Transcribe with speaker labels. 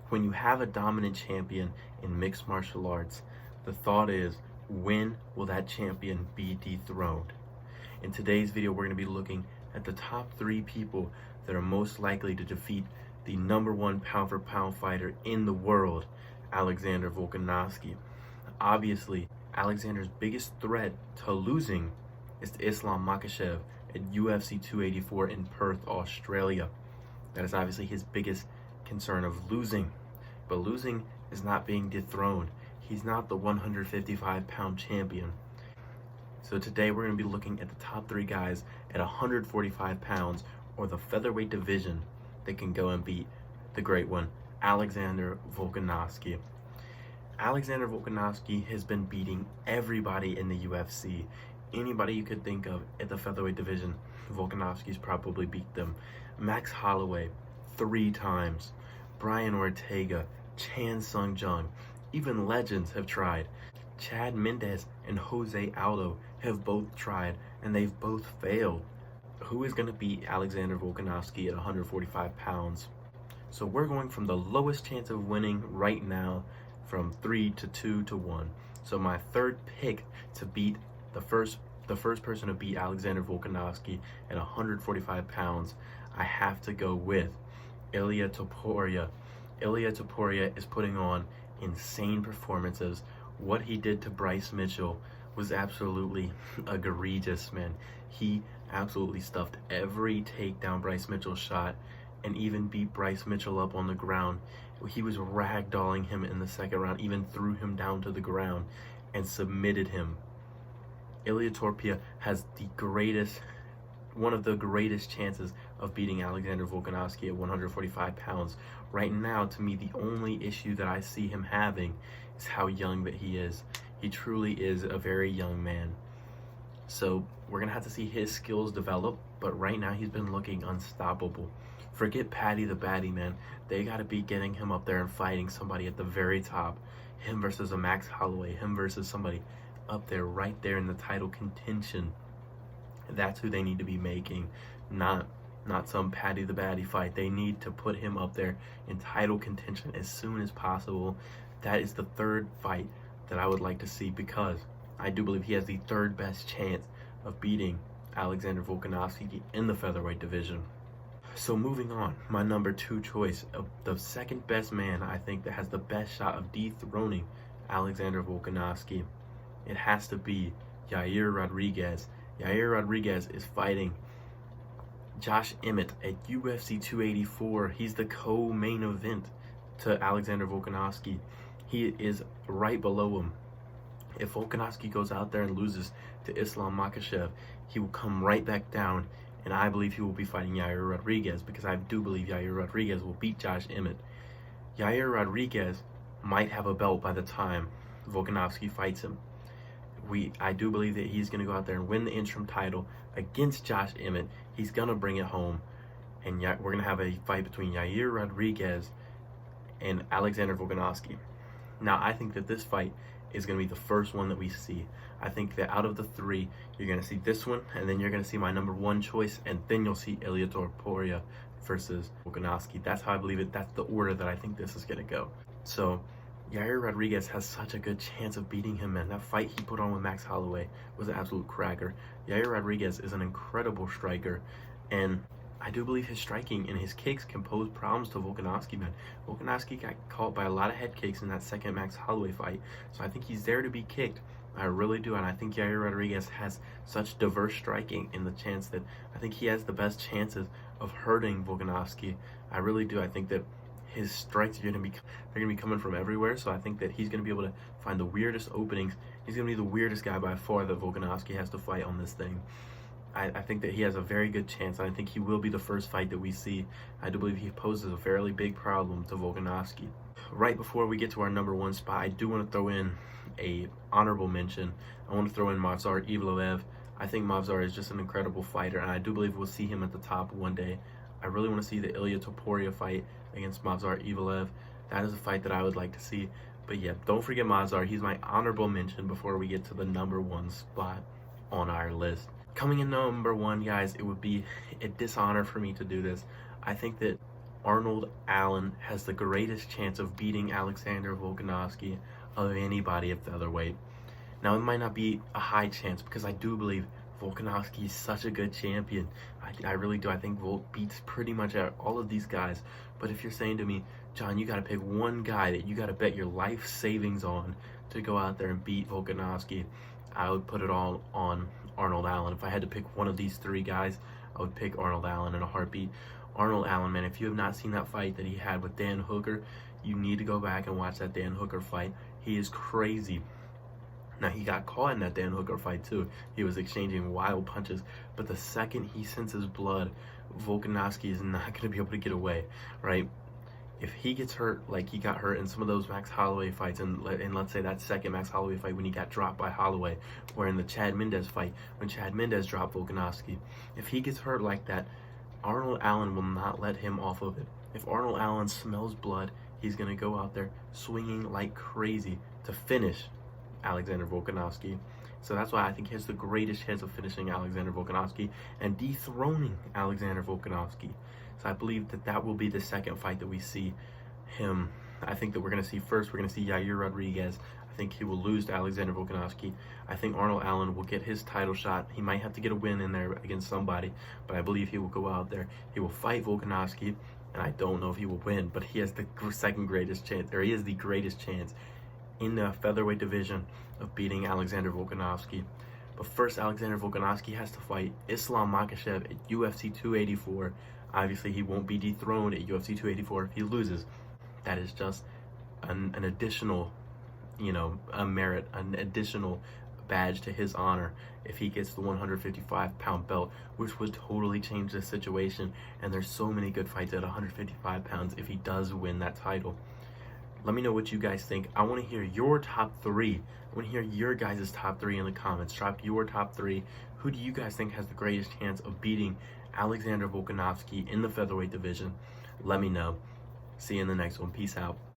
Speaker 1: When you have a dominant champion in mixed martial arts, the thought is, when will that champion be dethroned? In today's video, we're going to be looking at the top 3 people that are most likely to defeat the #1 pound-for-pound fighter in the world, Alexander Volkanovski. Obviously, Alexander's biggest threat to losing is to Islam Makhachev at UFC 284 in Perth, Australia. That is obviously his biggest concern of losing. But losing is not being dethroned. He's not the 155-pound champion. So today we're going to be looking at the top 3 guys at 145 pounds, or the featherweight division, that can go and beat the great one, Alexander Volkanovski. Alexander Volkanovski has been beating everybody in the UFC. Anybody you could think of at the featherweight division, Volkanovski's probably beat them. Max Holloway 3 times. Brian Ortega, Chan Sung Jung, even legends have tried. Chad Mendes and Jose Aldo have both tried, and they've both failed. Who is going to beat Alexander Volkanovski at 145 pounds? So we're going from the lowest chance of winning right now, from 3 to 2 to 1. So my third pick to beat the first person to beat Alexander Volkanovski at 145 pounds, I have to go with Ilia Topuria. Ilia Topuria is putting on insane performances. What he did to Bryce Mitchell was absolutely egregious, man. He absolutely stuffed every takedown Bryce Mitchell shot, and even beat Bryce Mitchell up on the ground. He was ragdolling him in the second round, even threw him down to the ground and submitted him. Ilia Topuria has one of the greatest chances of beating Alexander Volkanovski at 145 pounds. Right now, to me, the only issue that I see him having is how young that he is. He truly is a very young man. So we're going to have to see his skills develop, but right now he's been looking unstoppable. Forget Paddy the Baddy, man. They got to be getting him up there and fighting somebody at the very top. Him versus a Max Holloway, him versus somebody up there, right there in the title contention. That's who they need to be making, not some Paddy the Baddy fight. They need to put him up there in title contention as soon as possible. That is the third fight that I would like to see, because I do believe he has the third best chance of beating Alexander Volkanovski in the featherweight division. So moving on, my number 2 choice, the second best man I think that has the best shot of dethroning Alexander Volkanovski, it has to be Yair Rodriguez. Yair Rodriguez is fighting Josh Emmett at UFC 284. He's the co-main event to Alexander Volkanovski. He is right below him. If Volkanovski goes out there and loses to Islam Makhachev, he will come right back down, and I believe he will be fighting Yair Rodriguez, because I do believe Yair Rodriguez will beat Josh Emmett. Yair Rodriguez might have a belt by the time Volkanovski fights him. I do believe that he's going to go out there and win the interim title against Josh Emmett. He's going to bring it home, and we're going to have a fight between Yair Rodriguez and Alexander Volkanovski. Now, I think that this fight is going to be the first one that we see. I think that out of the 3, you're going to see this one, and then you're going to see my number 1 choice, and then you'll see Ilia Topuria versus Volkanovski. That's how I believe it. That's the order that I think this is going to go. So Yair Rodriguez has such a good chance of beating him, man. That fight he put on with Max Holloway was an absolute cracker. Yair Rodriguez is an incredible striker, and I do believe his striking and his kicks can pose problems to Volkanovski, man. Volkanovski got caught by a lot of head kicks in that second Max Holloway fight, so I think he's there to be kicked. I really do, and I think Yair Rodriguez has such diverse striking in the chance that I think he has the best chances of hurting Volkanovski. I really do. I think that his strikes are going to be coming from everywhere, so I think that he's going to be able to find the weirdest openings. He's going to be the weirdest guy by far that Volkanovski has to fight on this thing. I think that he has a very good chance. I think he will be the first fight that we see. I do believe he poses a fairly big problem to Volkanovski. Right before we get to our number 1 spot, I do want to throw in a honorable mention. I want to throw in Movsar Evloev. I think Movsar is just an incredible fighter, and I do believe we'll see him at the top one day. I really want to see the Ilia Topuria fight against Movsar Evloev. That is a fight that I would like to see. But yeah, don't forget Movsar. He's my honorable mention before we get to the number 1 spot on our list. Coming in number 1, guys, it would be a dishonor for me to do this. I think that Arnold Allen has the greatest chance of beating Alexander Volkanovski of anybody at featherweight. Now, it might not be a high chance because I do believe Volkanovski is such a good champion. I really do. I think Volk beats pretty much all of these guys. But if you're saying to me, John, you got to pick one guy that you got to bet your life savings on to go out there and beat Volkanovski, I would put it all on Arnold Allen. If I had to pick one of these three guys, I would pick Arnold Allen in a heartbeat. Arnold Allen, man, if you have not seen that fight that he had with Dan Hooker, you need to go back and watch that Dan Hooker fight. He is crazy. Now, he got caught in that Dan Hooker fight, too. He was exchanging wild punches. But the second he senses blood, Volkanovski is not going to be able to get away, right? If he gets hurt like he got hurt in some of those Max Holloway fights, and let's say that second Max Holloway fight when he got dropped by Holloway, or in the Chad Mendes fight when Chad Mendes dropped Volkanovski, if he gets hurt like that, Arnold Allen will not let him off of it. If Arnold Allen smells blood, he's going to go out there swinging like crazy to finish Alexander Volkanovski. So that's why I think he has the greatest chance of finishing Alexander Volkanovski and dethroning Alexander Volkanovski. So I believe that will be the second fight that we see him. I think that we're going to see Yair Rodriguez. I think he will lose to Alexander Volkanovski. I think Arnold Allen will get his title shot. He might have to get a win in there against somebody, but I believe he will go out there. He will fight Volkanovski, and I don't know if he will win, but he has the second greatest chance, or he has the greatest chance in the featherweight division of beating Alexander Volkanovski. But first, Alexander Volkanovski has to fight Islam Makhachev at UFC 284. Obviously, he won't be dethroned at UFC 284 if he loses. That is just an additional, a merit, an additional badge to his honor if he gets the 155-pound belt, which would totally change the situation. And there's so many good fights at 155 pounds if he does win that title. Let me know what you guys think. I want to hear your top three. I want to hear your guys' top three in the comments. Drop your top three. Who do you guys think has the greatest chance of beating Alexander Volkanovski in the featherweight division? Let me know. See you in the next one. Peace out.